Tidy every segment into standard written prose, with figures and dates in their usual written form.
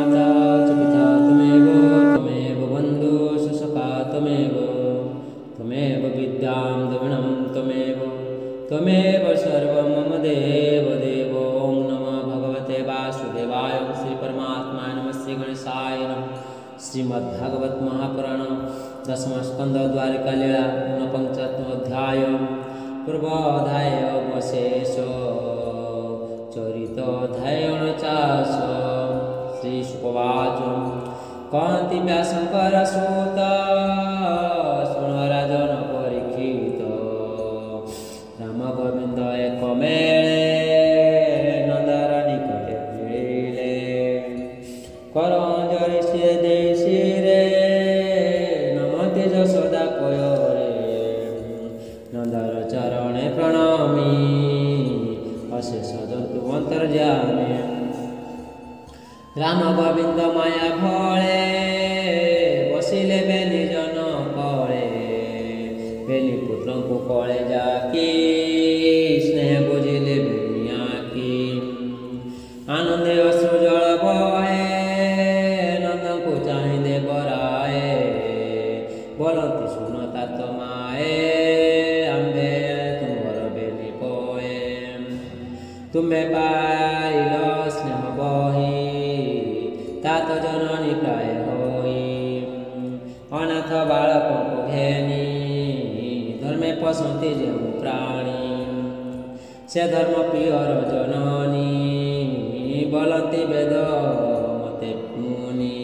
माता च पिता त्वमेव बन्धुः सखा त्वमेव विद्यां द्रविणं त्वमेव सर्वं मम देव देवो। ॐ नमः भगवते वासुदेवाय। श्रीपरमात्माय नमः। श्रीगणेशाय नमः। श्रीमद्भागवत महापुराण दशम स्कंद द्वारिका लीला ऊनपंचाशोऽध्याय पूर्वाध्याय अवशेष चरितोऽध्यायण चास। श्रीशुकवाच कान्ति व्यासंकर सूत शृण राजन परीक्षित राम गोविंद एक मेले नंदर निकटे मिले करंजरि से देशी रे नमते जशोदा कोयोरे नंदर चरणे प्रणामी अशेष जंतु अंतर्जामी राम गोविंद माया भळे बसिले बेली जन कळे बेली पुत्र को कळे जाकी स्नेह बुझिले बेनिया की आनंदे अश्रु जल बहे नंद को चाहि दे बराए बोलती सुनता तमाए आंबे तुमर बेली पोए तुम्हें पाइल स्नेह बही तात जननी प्राय होई अनाथ बालक को घेनी धर्मे पसंती जेउ प्राणी से धर्म प्रियर जननी बोलती वेद मते मुनि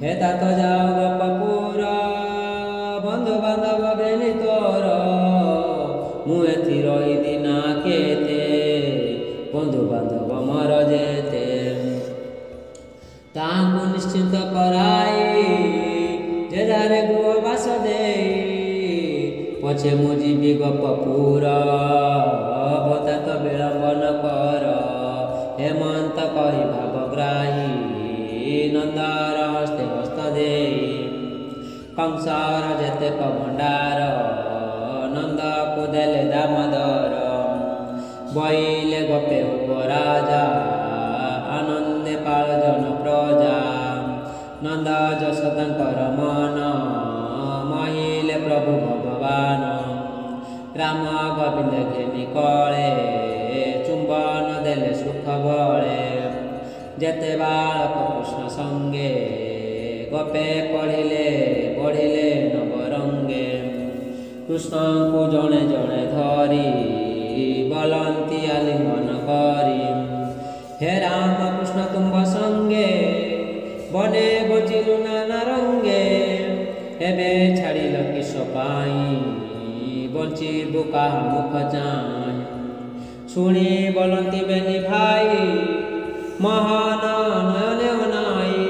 हे तात जाओ गपपुर बंधु बांधव बेनी तोर मु एथि रही दिना केते बंधु बांधव मर जेते तांकु निश्चिंत कराई जे जारे गृहवास देई पछे मु जीवी गपपुर बतात विलंब न कर हेमंत कही भावग्राही नंदार हस्ते हस्त देई कंसार जेते भंडार नंद को देले दामोदर बइले गपे राजा आनंदे पाल जन प्रजा नंद जशोदंकर मन महिले प्रभु भगवान राम गोविंद घेनी कळे चुंबन देले सुख बळे जेते बालक कृष्ण संगे गपे पढ़िले बढ़िले नवरंगे कृष्ण को जणे जणे धरी बलंती आलिंगन करी हे राम कृष्ण तुम्ब संगे बने बचिलु नाना रंगे एबे छाड़िल किस पाई बचिबु काहा मुख चाहि शुणी बोलती बेनी भाई महान नयने अनाई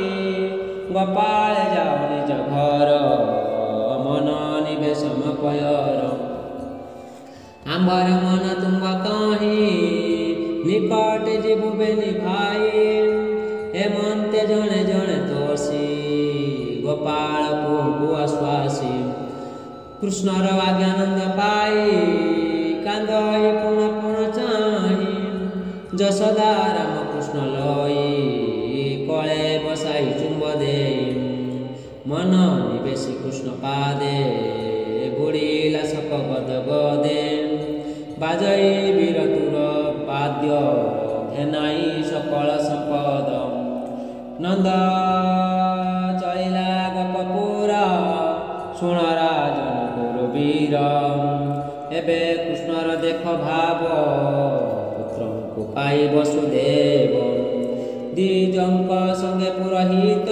गोपाल जाओ निज घर मन निवेशम पयर आंबर मन तुम्ब कहीं निकट जीवु बेनी भाई हेमंते जणे जणे तोसी गोपाल पुहु आश्वासी कृष्णर आज्ञानंद पाई कांदई पुण पुण चाहि जशोदा राम कृष्ण लई कळे बसाई चुंब दे मन निवेशी कृष्ण पादे बुड़ीला सक गद गदे बाजई वीरतुर पाद्य घेनाई सकल संपद नंद चलिला गपपुर शुण राजन गुरुवीर एबे कृष्णर देख भाव पुत्र को पाई वसुदेव द्विजंक संगे पुरोहित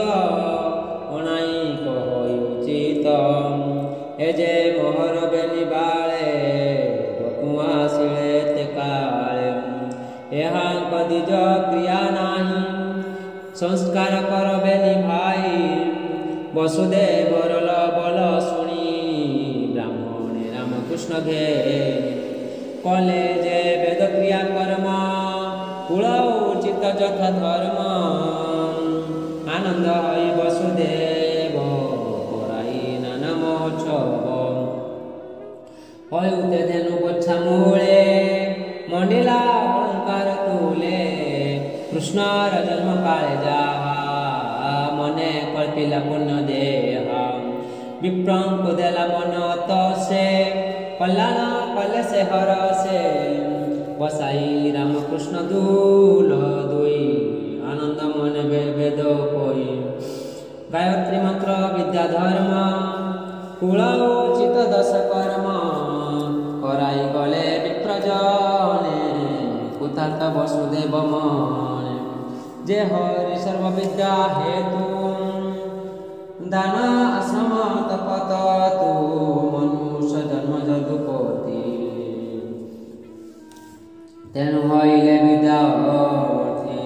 अनाईक होई उचित ए जे मोहर बेनी बाळे बकुआ शिळे ते काळे यहाँ कदिज क्रिया नाही संस्कार कर बेनी भाई वसुदेवर बल शुणी ब्राह्मणे रामकृष्ण घे कले जे वेद क्रिया कर्म कुल उचित यथा धर्म आनंद हई वसुदेव कराई नाना महोत्सव हयुते धेनु बच्छा मूले मंडिला अलंकार तुले कृष्णर जन्म काळे जाहा ପିଲା ପୁଣ୍ୟ ଦେହା ବିପ୍ରଙ୍କୁ ଦେଲା ମନ ତ ସେ କଲ୍ୟାଣ କଲେ ସେ ହର ସେ ବସାଇ ରାମକୃଷ୍ଣ ଦୂଲ ଦୁଇ ଆନନ୍ଦ ମନେ ବେଦ ପଇ ଗାୟତ୍ରୀ ମନ୍ତ୍ର ବିଦ୍ୟା ଧର୍ମ କୁଳ ଉଚିତ ଦଶ କର୍ମ କରାଇ ଗଲେ ବିପ୍ରଜନେ କୁତାର୍ଥ ବସୁଦେବ ମନେ ଯେ ହରି ସର୍ବବିଦ୍ୟା ହେତୁ ଦାନ ଆଶ୍ରମ ତପତ ତୁ ମନୁଷ୍ୟ ଜନ୍ମ ଯଦୁପତି ତେଣୁ ହଇଲେ ବିଦ୍ୟାବର୍ତ୍ତୀ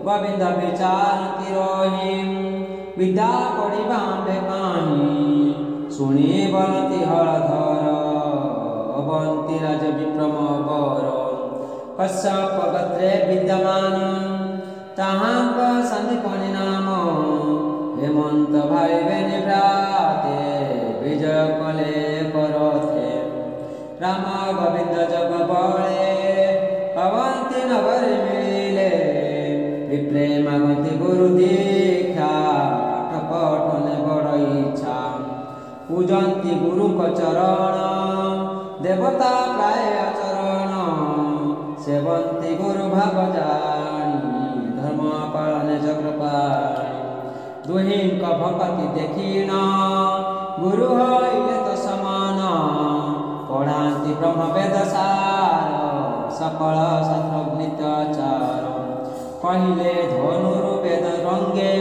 ଗୋବିନ୍ଦ ବିଚାରନ୍ତି ରହି ବିଦ୍ୟା ପଢ଼ିବା ବେକାହିଁ ଶୁଣି ବଲନ୍ତି ହଳଧର ଅବନ୍ତୀ ରାଜ ବିକ୍ରମ ବର କଶ୍ୟପ ଗୋତ୍ରେ ବିଦ୍ୟମାନ ତାହାଙ୍କ ସନ୍ଦିପଣି ନାମ ହେମନ୍ତ ଭାଇବେ ନିଭ୍ରାତେ ବିଜୟ କଲେ ପରଥେ ରାମ ଗୋବିନ୍ଦ ଜଗ ବଳେ ଅବନ୍ତୀ ନଗରେ ମିଳିଲେ ବିପ୍ରେ ମାଗନ୍ତି ଗୁରୁ ଦୀକ୍ଷା ପାଠ ପଠନେ ବଡ଼ ଇଚ୍ଛା ପୂଜନ୍ତି ଗୁରୁଙ୍କ ଚରଣ ଦେବତା ପ୍ରାୟ ଆଚରଣ ସେବନ୍ତି ଗୁରୁ ଭାବ ଜାଣି ଧର୍ମ ପାଳନେ ଚକ୍ରପାଣି ଦୁହିଁଙ୍କ ଭକତି ଦେଖିଣ ଗୁରୁ ହଇଲେ ତ ସମାନ ପଢ଼ାନ୍ତି ବ୍ରହ୍ମ ବେଦ ସାର ସକଳ ଶାସ୍ତ୍ର ନିତ୍ୟାଚାର କହିଲେ ଧନୁରୁ ବେଦ ରଙ୍ଗେ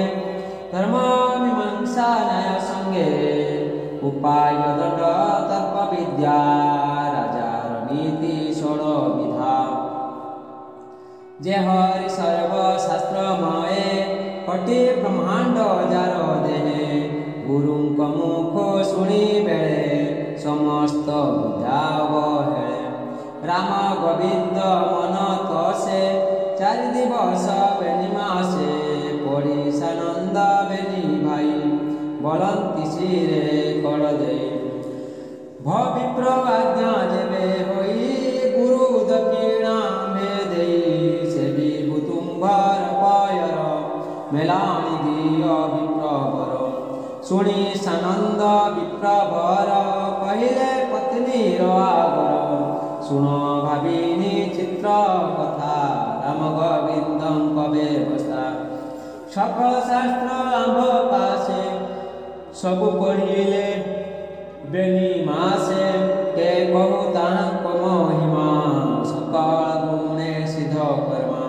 ଧର୍ମ ମୀମାଂସା ନ୍ୟାୟ ସଙ୍ଗେ ଉପାୟ ଦଣ୍ଡ ତର୍କ ବିଦ୍ୟା ରାଜାର ନୀତି ଷୋଳ ବିଧା ଯେ ହରି ସର୍ବ ଶାସ୍ତ୍ରମୟେ କୋଟି ବ୍ରହ୍ମାଣ୍ଡ ଯାର ଦେହେ ଗୁରୁଙ୍କ ମୁଖ ଶୁଣି ବେଳେ ସମସ୍ତ ବିଦ୍ୟା ଅବହେଳେ ରାମ ଗୋବିନ୍ଦ ମନ ତୋଷେ ଚାରି ଦିବସ ବେନି ମାସେ ପଢ଼ି ସାନନ୍ଦ ବେନି ଭାଇ ବଲନ୍ତି ଶିରେ କଳ ଦେଇ ଭବିପ୍ର ଆଜ୍ଞା ଯେବେ ହୋଇ ଗୁରୁ ଦକ୍ଷିଣା ମେ ଦେଇ ସେବି ତୁମ୍ଭର ପୟର ମେଲାଣି ଦିଅ ବିପ୍ରବର ଶୁଣି ସାନନ୍ଦ ବିପ୍ରବର କହିଲେ ପତ୍ନୀର ଆଗର ଶୁଣ ଭାବିନି ଚିତ୍ର କଥା ରାମ ଗୋବିନ୍ଦଙ୍କ ବ୍ୟବସ୍ଥା ସକଳ ଶାସ୍ତ୍ର ଆମ୍ଭ ପାଶେ ସବୁ ପଢ଼ିଲେ ବେନି ମାସେ କେ କହୁ ତାହାଙ୍କ ମହିମା ସକଳ ଗୁଣେ ସିଦ୍ଧ କର୍ମା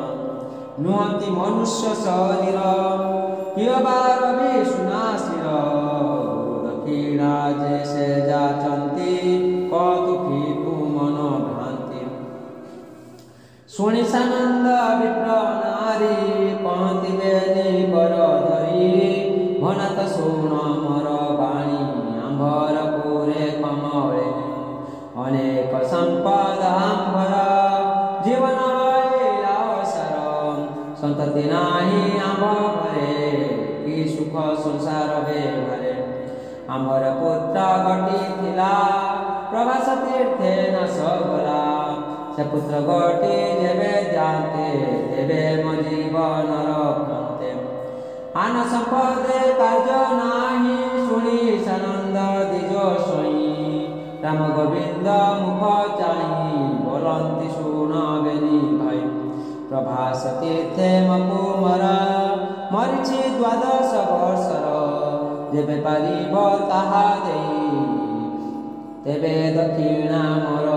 ନୁହନ୍ତି ମନୁଷ୍ୟ ଶରୀର କିୟବାର ବି ସୁନାଶିର ଦକ୍ଷିଣା ଯେ ସେ ଯାଚନ୍ତି କଦୁଃଖୀକୁ ମନ ଭ୍ରାନ୍ତି ଶୁଣି ସାନନ୍ଦ ବିପ୍ର ନାରୀ କହନ୍ତି ବେନି କର ଧରି ଭନାତ ଶୁଣ ମୋର ବାଣୀ ଆମ୍ଭର ପୁରେ କମଳେ ଅନେକ ସମ୍ପଦ ଆମ୍ଭର ଜୀବନ ଅବସର ସନ୍ତତି ନାହିଁ ଆମ୍ଭ ଘରେ କି ସୁଖ ସଂସାର ବେଘରେ ଆମ୍ଭର ପୁତ୍ର ଘଟିଥିଲା ପ୍ରଭାସ ତୀର୍ଥେ ନାଶ ଗଲା ସେ ପୁତ୍ର ଘଟି ଯେବେ ଯାଆନ୍ତେ ତେବେ ମୋ ଜୀବନର ପ୍ରାନ୍ତେ ଆନ ସମ୍ପଦେ କାର୍ଯ୍ୟ ନାହିଁ ଶୁଣି ସାନନ୍ଦ ଦ୍ୱିଜ ସ୍ୱଇଁ ରାମ ଗୋବିନ୍ଦ ମୁଖ ଚାହିଁ ବୋଲନ୍ତି ଶୁଣ ବେନି ଭାଇ ପ୍ରଭାସ ତୀର୍ଥେ ମକୁ ମର ମରିଛି ଦ୍ୱାଦଶ ବର୍ଷର ଯେବେ ପାରିବ ତାହା ଦେଇ ତେବେ ଦକ୍ଷିଣା ମୋର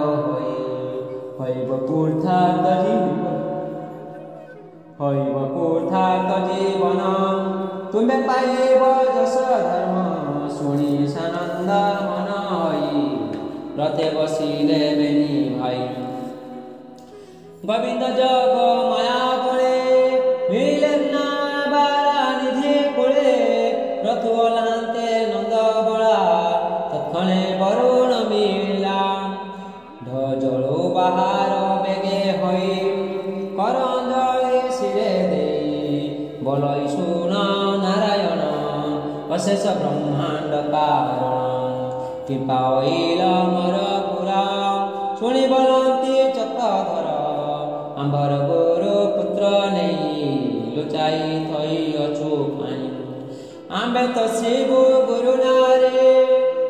ହଇବ ପୁରୁଷାର୍ଥ ଜୀବନ ତୁମେ ପାଇବ ଯଶ ଧର୍ମ ଶୁଣି ସାନନ୍ଦ ମନ ହଇ ରଥେ ବସିଲେ ବେନି ଭାଇ ଗୋବିନ୍ଦ ଜଗ ମାୟା ବଳେ ମିଳିଲେ ନା ବାରା ନିଧି କୋଳେ ରଥ ଓହ୍ଲାନ୍ତେ ନନ୍ଦ ବଳା ତତ୍କ୍ଷଣେ ବରୁଣ ମିଳିଲା ଢଜଳୁ ବାହାର ବେগে ହଇ କରଞ୍ଜଳି ଶିରେ ଦେଇ ବଲଇ ଶୁଣ ନାରାୟଣ ଅଶେଷ ବ୍ରହ୍ମାଣ୍ଡ କାରଣ କୃପା ହଇଲ ମୋର ପୁରା ଶୁଣି ବଲନ୍ତି ଚକ୍ରଧର ଆମ୍ଭର ଗୁରୁ ପୁତ୍ର ନେଇ ଲୁଚାଇ ଥଇ ଅଛୁ ପାଣି आंबे तो शिवु गुरु नारे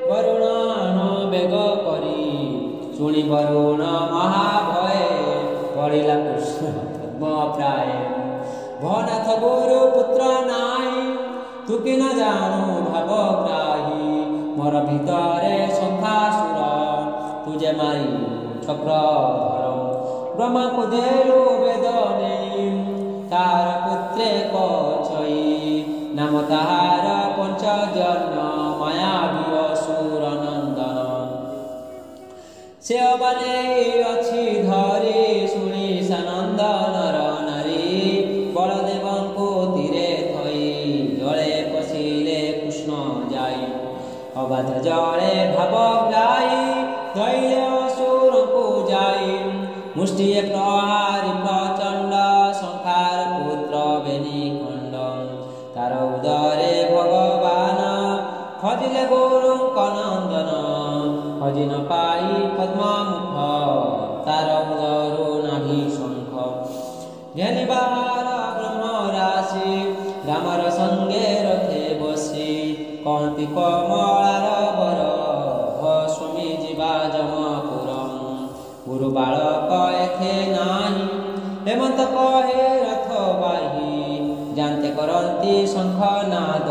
वरुणान बेग करी शुणी वरुण महाभय पड़िला कृष्ण धर्म प्राय भनाथ गुरु पुत्र नाई तू कि न जानू भाव ग्राही मोर भितरे शंखासुर तुझे मारी चक्रधर ब्रह्मा को देलु वेद नहीं तार पुत्रे कछई नाम ताहार पंचजन मायावी असुर नंदन से बने अच्छी धरी शुणी सानंद नर नारी बलदेव को तीरे थई जले पशिले कृष्ण जाई अबाध जले भाव गाई दैल्य असुर को जाई मुष्टि प्रहारी प्रचंड संखार पुत्र बेनी खंड तार उदरे भगवान खजिले गुरु कनंदन खजी न पाई पद्ममुख तार उदरु नाभि शंख ज्ञानी बाहर ब्रह्म राशि रामर संगे रथे बसी कौंती कमलार बर स्वामी जीवा जमपुरम गुरु बालक एथे नाही हेमंत कहे रथ बाही जानते करती शंख नाद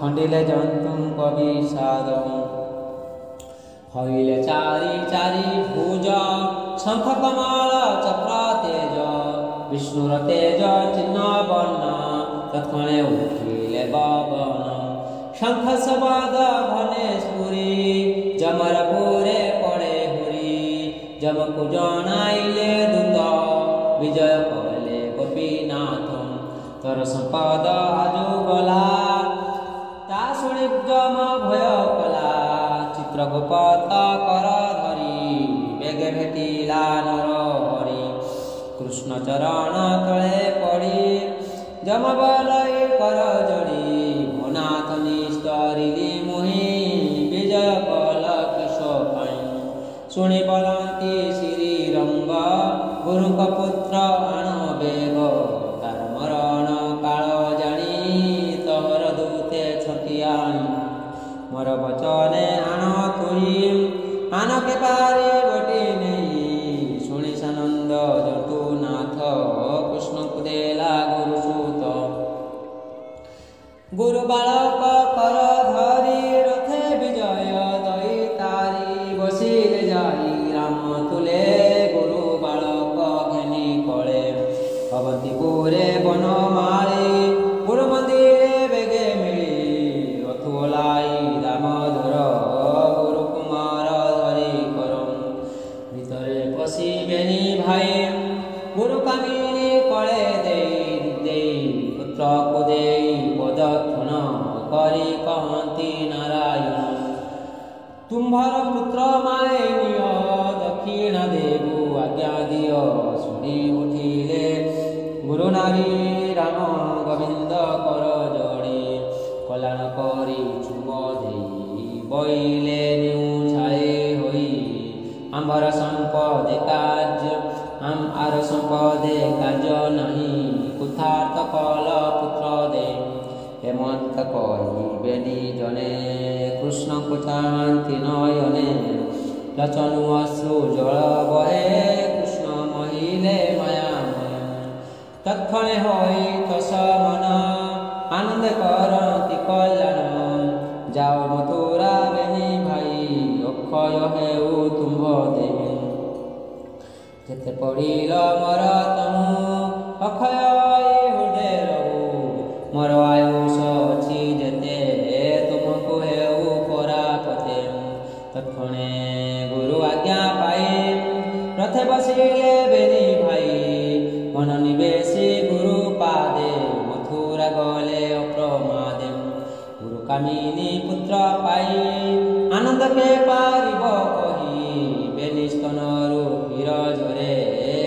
खंडिले जंतु कविषाद हईले चारी चारी भुज शंख कमल चक्र तेज विष्णुर तेज चिन्ह वर्ण तत्क्षणे उठिले गगन शंख शब्द घनेशपुरी जमरपुरे पड़े हुरी जमकु जनाइले दूत विजय कले गोपीनाथ तोर संपद आजु गला ता शुणी जम भय कला चित्रगुप्त कर धरी बेगे भेटिला नर हरि कृष्ण चरण तले पड़ी जम बलई कर जड़ी मोनाथ निस्तरिली मुहि विजय कल किश पाई शुणी बलंती श्री रंग गुरु पुत्र आण बेग तार मरण काल जानी तोहर दूते छतियाणी मोर बचने आण तुई आन के पारी बटी नहीं शुणी सानंद जटुनाथ कृष्ण को देला गुरु सूत गुरु बालक कर धरी रथे विजय दई तारी बसिले जाई राम तुले गुरु बालक घेनी कले अवंतीपुरे बन मारे गुरु मंदिरे बेगे मिली रथ ओलाई दामोदर गुरु कुमार धरी करम भितरे पशि बेनी भाई गुरु कामिनी कले दे पुत्र को दे पदक्षण करी कहती नारायण तुम्हार पुत्र माए निय दक्षिण देवु आज्ञा दिय शुणी उठिले गुरु नारी राम गोविंद कर जड़े कल्याण करी चुंब दे बइले निउ छाए होई आंबर संपदे कार्य आम आर संपदे कार्य नहीं कुथार्थ कल पुत्र दे हेमंत कही बेनी जने कृष्ण को चाहती नयने लचनु अश्रु जल बहे कृष्ण महिले मायामय तत्क्षणे होई तस मन आनंद करती कल्याण जाओ मथुरा बेनी भाई अक्षय हेउ तुम्भ देवी जेते पड़िल मोर तनु अक्षय हृदय रहु मोर आयुष अछि जेते तुमको हेउ परापते तत्क्षणे गुरु आज्ञा पाई रथे बसिले बेनी भाई मन निवेशी गुरु पादे मथुरा गले अप्रमादे गुरु कामिनी पुत्र पाई आनंद के पारिब कही बेनी स्तनरु क्षीर झरे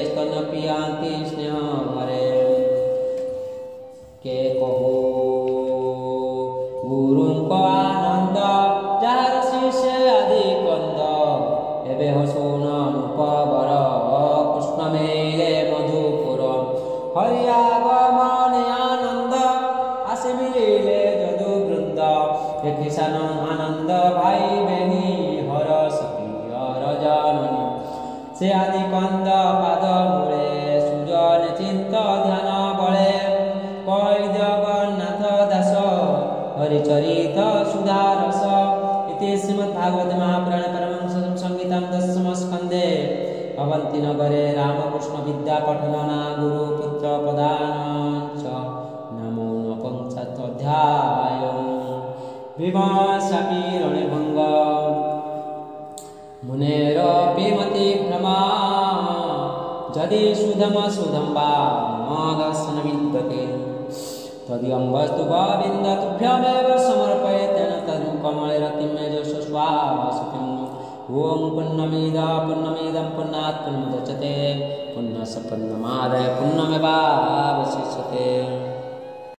स्तन पियांती स्नेह भरे के कहू गुरु को आनंद जार शिष्य आदि कंद एबे हसुन उपवर कृष्ण मेले मधुपुर हरि आगमने आनंद आसे मिले जदु किसान आनंद भाई बेनी हरस प्रिय रजनी से आदि कंद पाद मूले सुजन चिंत ध्यान बले कई जगन्नाथ दास हरिचरित सुधारस इति श्रीमद्भागवत महापुराणे परमहंस संहितां दशम स्कंदे अवंती नगरे रामकृष्ण विद्या पठनना गुरुपुत्र प्रदान च नमो नपंचदध्याय विमर्शामि रणभंग मुनेरपि मतिभ्रमा यदि सुधम सुधम वा दर्शन विद्यते तदियं वस्तु गोविन्द तुभ्यमेव समर्पयेतेन तद्मुखमणि रतिं मे यशस्वासुतिम् ओम पुण्यमिदं पुण्णात् पुण्यमुदच्यते पुण्यस्य पुण्यमादाय पुण्यमेवावशिष्यते।